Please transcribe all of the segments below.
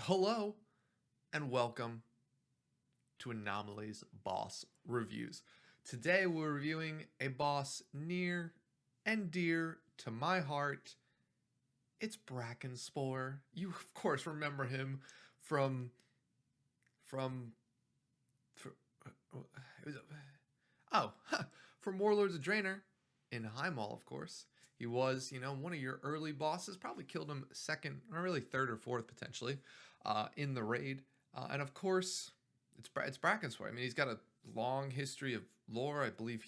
Hello and welcome to Anomalies Boss Reviews. Today we're reviewing a boss near and dear to my heart. It's Brackenspore. You of course remember him from from, from it was oh from Warlords of Draenor in Highmaul, of course. He was, one of your early bosses. Probably killed him second, or really third or fourth potentially, in the raid. And of course, it's Brackenspore. I mean, he's got a long history of lore. I believe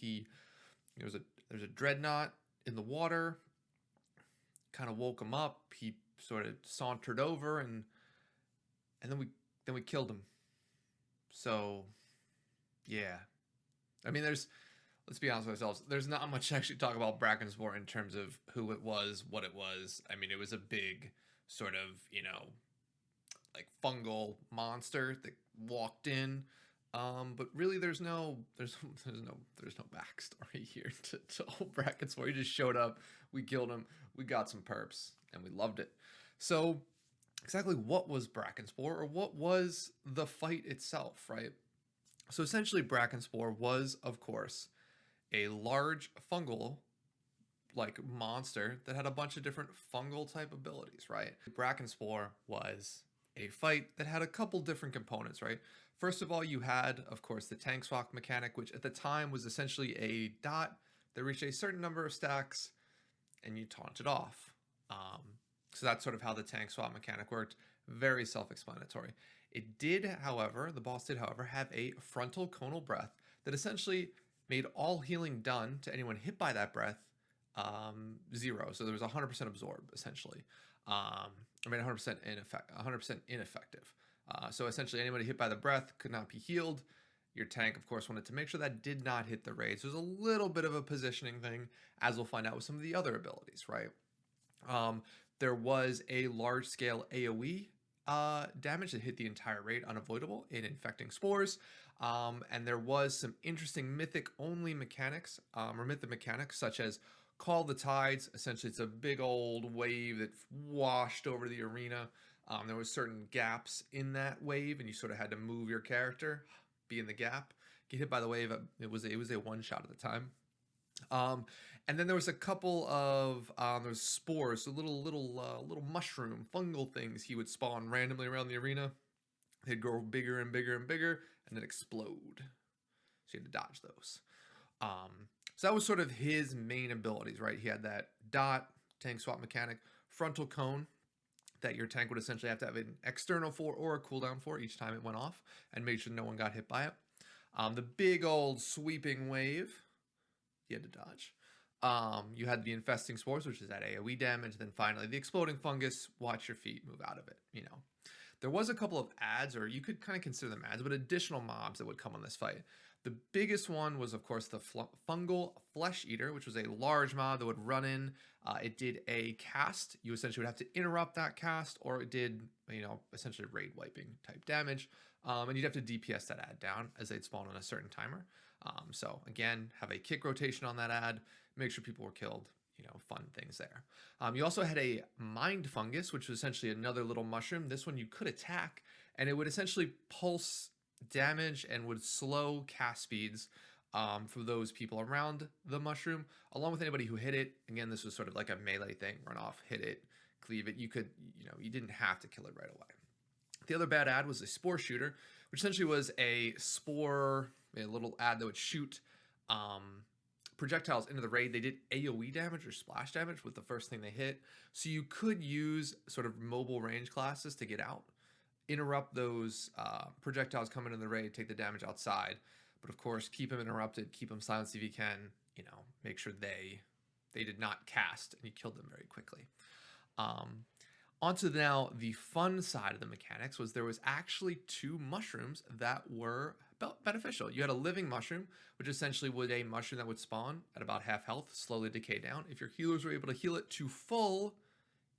there's a dreadnought in the water. Kind of woke him up. He sort of sauntered over, and then we killed him. So, yeah. I mean, let's be honest with ourselves. There's not much to actually talk about Brackenspore in terms of who it was, what it was. I mean, it was a big sort of, like fungal monster that walked in. But really, there's no backstory here to old Brackenspore. He just showed up, we killed him, we got some perps, and we loved it. So, exactly what was Brackenspore, or what was the fight itself, right? So essentially, Brackenspore was, of course, a large fungal like monster that had a bunch of different fungal type abilities, right? Brackenspore was a fight that had a couple different components, right? First of all, you had, of course, the tank swap mechanic, which at the time was essentially a dot that reached a certain number of stacks and you taunted off. So that's sort of how the tank swap mechanic worked. Very self-explanatory. The boss did, however, have a frontal conal breath that essentially made all healing done to anyone hit by that breath 0. So there was 100% absorb, essentially. 100% ineffective. So essentially, anybody hit by the breath could not be healed. Your tank, of course, wanted to make sure that did not hit the raid. So there's a little bit of a positioning thing, as we'll find out with some of the other abilities, right? There was a large-scale AoE damage that hit the entire raid unavoidable in infecting spores. And there was some interesting mythic-only mechanics, or mythic mechanics, such as Call the Tides. Essentially, it's a big old wave that washed over the arena. There was certain gaps in that wave, and you sort of had to move your character, be in the gap, get hit by the wave. It was a one shot at the time. And then there was a couple of there's spores, so little mushroom fungal things he would spawn randomly around the arena. They'd grow bigger and bigger and bigger, and then explode. So you had to dodge those. So that was sort of his main abilities, right? He had that dot tank swap mechanic, frontal cone that your tank would essentially have to have an external for or a cooldown for each time it went off, and make sure no one got hit by it. The big old sweeping wave, you had to dodge. You had the infesting spores, which is that AoE damage. Then finally, the exploding fungus. Watch your feet, move out of it. There was a couple of adds, or you could kind of consider them adds, but additional mobs that would come on this fight. The biggest one was, of course, the fungal flesh eater, which was a large mob that would run in. It did a cast. You essentially would have to interrupt that cast, or it did, essentially raid wiping type damage. And you'd have to DPS that ad down as they'd spawn on a certain timer. So again, have a kick rotation on that ad, make sure people were killed, fun things there. You also had a mind fungus, which was essentially another little mushroom. This one you could attack, and it would essentially pulse damage and would slow cast speeds for those people around the mushroom, along with anybody who hit it. Again, this was sort of like a melee thing, run off, hit it, cleave it. You could, you didn't have to kill it right away. The other bad ad was a spore shooter, which essentially was a spore, a little ad that would shoot projectiles into the raid. They did AoE damage or splash damage with the first thing they hit. So you could use sort of mobile range classes to get out, interrupt those projectiles coming into the raid, take the damage outside. But of course, keep them interrupted, keep them silenced if you can, make sure they did not cast and you killed them very quickly. Onto now the fun side of the mechanics was there was actually 2 mushrooms that were beneficial. You had a living mushroom, which essentially was a mushroom that would spawn at about half health, slowly decay down. If your healers were able to heal it to full,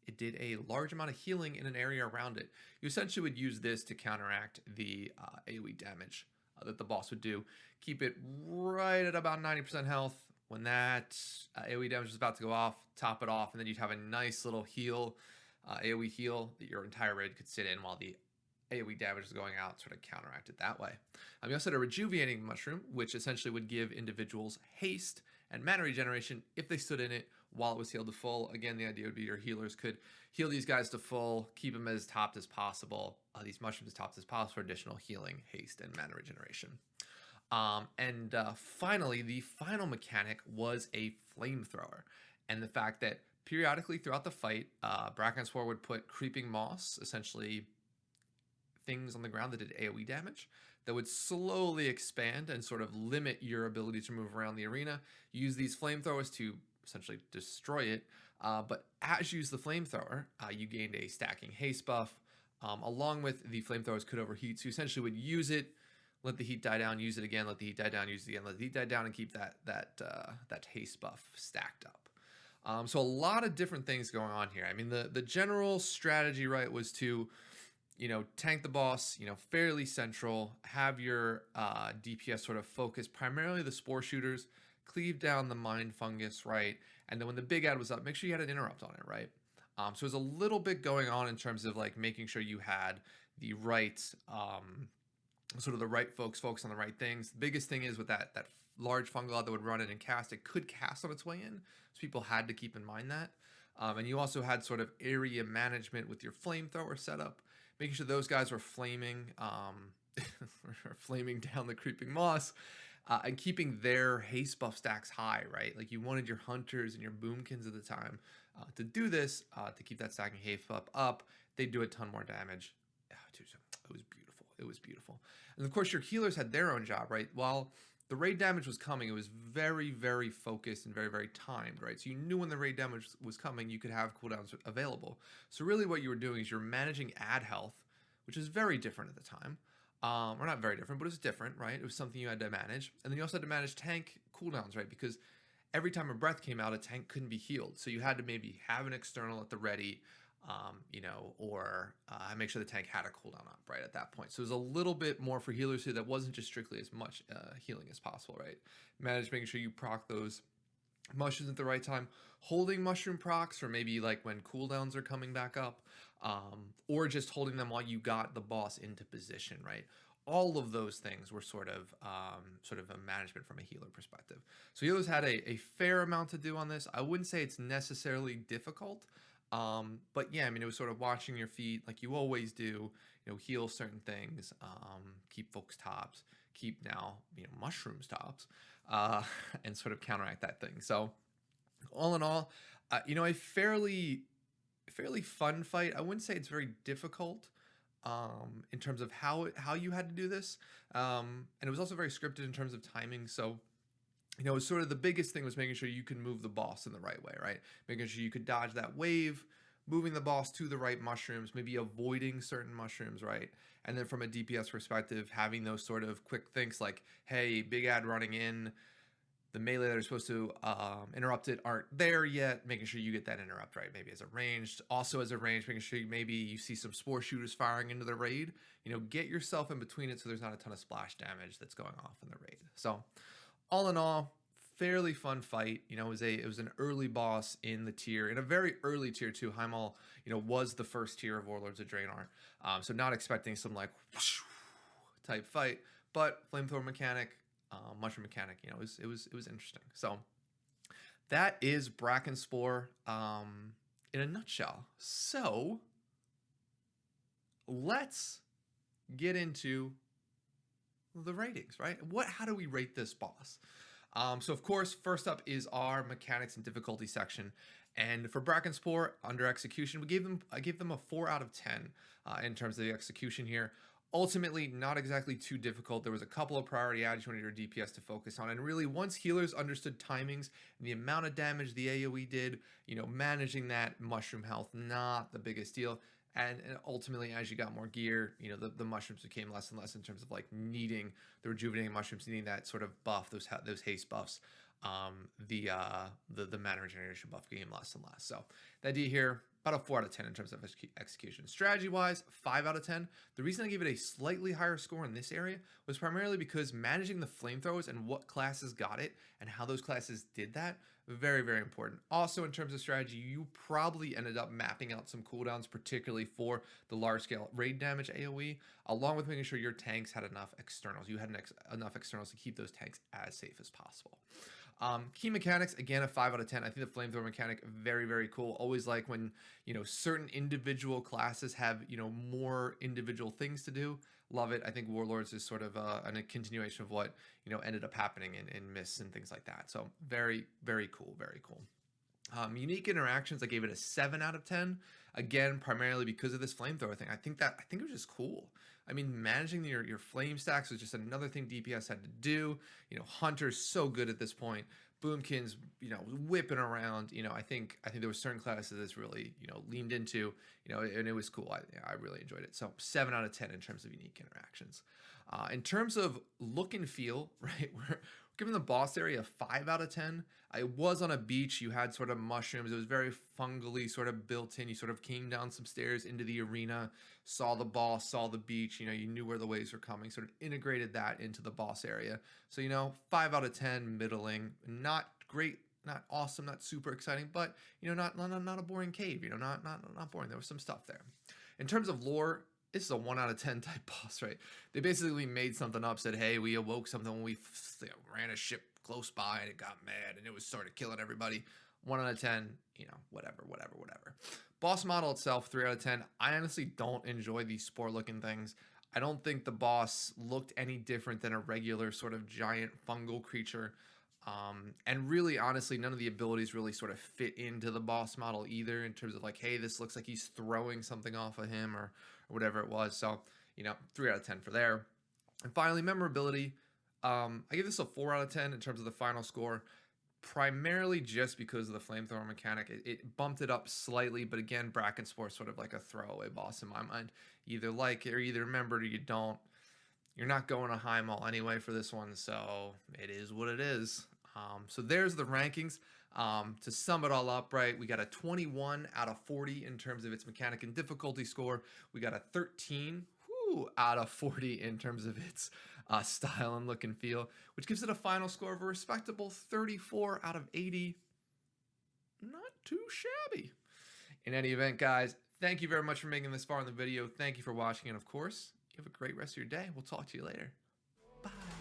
it did a large amount of healing in an area around it. You essentially would use this to counteract the AoE damage that the boss would do. Keep it right at about 90% health. When that AoE damage is about to go off, top it off, and then you'd have a nice little heal, AoE heal that your entire raid could sit in while the AoE damage is going out, sort of counteracted that way. You also had a rejuvenating mushroom, which essentially would give individuals haste and mana regeneration if they stood in it while it was healed to full. Again, the idea would be your healers could heal these guys to full, keep them as topped as possible, these mushrooms as topped as possible for additional healing, haste, and mana regeneration. Finally, the final mechanic was a flamethrower, and the fact that periodically throughout the fight, Brackenspore would put creeping moss, essentially things on the ground that did AoE damage, that would slowly expand and sort of limit your ability to move around the arena. Use these flamethrowers to essentially destroy it, but as you use the flamethrower, you gained a stacking haste buff, along with the flamethrowers could overheat, so you essentially would use it, let the heat die down, use it again, let the heat die down, use it again, let the heat die down, and keep that haste buff stacked up. So a lot of different things going on here. I mean, the general strategy, right, was to, tank the boss, fairly central, have your DPS sort of focus primarily the spore shooters, cleave down the mind fungus, right, and then when the big ad was up, make sure you had an interrupt on it, right? So there's a little bit going on in terms of like making sure you had the right sort of the right folks focus on the right things. The biggest thing is with that large fungal that would run in and cast, it could cast on its way in, so people had to keep in mind that. And you also had sort of area management with your flamethrower setup, making sure those guys were flaming, flaming down the creeping moss, and keeping their haste buff stacks high, right? Like you wanted your hunters and your boomkins at the time to do this, to keep that stacking haste buff up. They'd do a ton more damage. Dude, it was beautiful. It was beautiful. And of course, your healers had their own job, right? While the raid damage was coming, it was very, very focused and very, very timed, right? So you knew when the raid damage was coming, you could have cooldowns available. So really what you were doing is you're managing ad health, which is very different at the time. Or not very different, but it was different, right? It was something you had to manage. And then you also had to manage tank cooldowns, right? Because every time a breath came out, a tank couldn't be healed. So you had to maybe have an external at the ready, or make sure the tank had a cooldown up, right, at that point. So there's a little bit more for healers here that wasn't just strictly as much healing as possible, right? Manage making sure you proc those mushrooms at the right time, holding mushroom procs for maybe like when cooldowns are coming back up, or just holding them while you got the boss into position, right? All of those things were sort of a management from a healer perspective. So healers had a fair amount to do on this. I wouldn't say it's necessarily difficult, but yeah, I mean, it was sort of watching your feet like you always do, heal certain things, keep folks tops, keep now, mushrooms tops, and sort of counteract that thing. So all in all, a fairly fun fight. I wouldn't say it's very difficult, in terms of how you had to do this. And it was also very scripted in terms of timing. So, it was sort of the biggest thing was making sure you can move the boss in the right way, right? Making sure you could dodge that wave, moving the boss to the right mushrooms, maybe avoiding certain mushrooms, right? And then from a DPS perspective, having those sort of quick things like, hey, big ad running in, the melee that are supposed to interrupt it aren't there yet, making sure you get that interrupt, right? Maybe as a ranged, also as a ranged, making sure maybe you see some spore shooters firing into the raid, get yourself in between it so there's not a ton of splash damage that's going off in the raid. So all in all, fairly fun fight. It was an early boss in the tier, in a very early tier too. Heimal, was the first tier of Warlords of Draenor. So not expecting some like whoosh type fight, but flamethrower mechanic, mushroom mechanic, it was interesting. So that is Brackenspore in a nutshell. So let's get into the ratings, right? How do we rate this boss? So of course, first up is our mechanics and difficulty section. And for Brackenspore under execution, I gave them a 4 out of 10 in terms of the execution here. Ultimately, not exactly too difficult. There was a couple of priority ads you wanted your DPS to focus on. And really, once healers understood timings and the amount of damage the AoE did, managing that mushroom health, not the biggest deal. And ultimately, as you got more gear, the mushrooms became less and less in terms of like needing the rejuvenating mushrooms, needing that sort of buff, those haste buffs. The mana regeneration buff became less and less. So the idea here, about a 4 out of 10 in terms of execution. Strategy-wise, 5 out of 10. The reason I gave it a slightly higher score in this area was primarily because managing the flamethrowers and what classes got it and how those classes did that, very, very important. Also, in terms of strategy, you probably ended up mapping out some cooldowns, particularly for the large-scale raid damage AoE, along with making sure your tanks had enough externals. You had enough externals to keep those tanks as safe as possible. Key mechanics, again, a 5 out of 10. I think the flamethrower mechanic, very, very cool. Always like when, certain individual classes have, more individual things to do. Love it. I think Warlords is sort of a continuation of what, ended up happening in Mists and things like that. So very, very cool. Very cool. Unique interactions, I gave it a 7 out of 10. Again, primarily because of this flamethrower thing. I think it was just cool. I mean, managing your flame stacks was just another thing DPS had to do. Hunter's so good at this point. Boomkin's, whipping around. I think there were certain classes that's really, leaned into, and it was cool. I really enjoyed it. So 7 out of 10 in terms of unique interactions. In terms of look and feel, right? We're giving the boss area a 5 out of 10. I was on a beach. You had sort of mushrooms. It was very fungally sort of built in. You sort of came down some stairs into the arena, saw the boss, saw the beach. You knew where the waves were coming, sort of integrated that into the boss area. So, 5 out of 10, middling. Not great, not awesome, not super exciting, but, not a boring cave. Not boring. There was some stuff there. In terms of lore, this is a 1 out of 10 type boss, right? They basically made something up, said, hey, we awoke something when we ran a ship close by and it got mad and it was sort of killing everybody. 1 out of 10, whatever. Boss model itself, 3 out of 10. I honestly don't enjoy these spore looking things. I don't think the boss looked any different than a regular sort of giant fungal creature. And really, honestly, none of the abilities really sort of fit into the boss model either in terms of like, hey, this looks like he's throwing something off of him or whatever it was. So, 3 out of 10 for there. And finally, memorability. I give this a 4 out of 10 in terms of the final score, primarily just because of the flamethrower mechanic. It bumped it up slightly, but again, Brackenspore sort of like a throwaway boss in my mind. You either like it or either remember it or you don't. You're not going to high mall anyway for this one, so it is what it is. So there's the rankings. To sum it all up, right, we got a 21 out of 40 in terms of its mechanic and difficulty score. We got a 13 out of 40 in terms of its style and look and feel, which gives it a final score of a respectable 34 out of 80. Not too shabby. In any event, guys, thank you very much for making this far in the video. Thank you for watching, and of course, you have a great rest of your day. We'll talk to you later. Bye.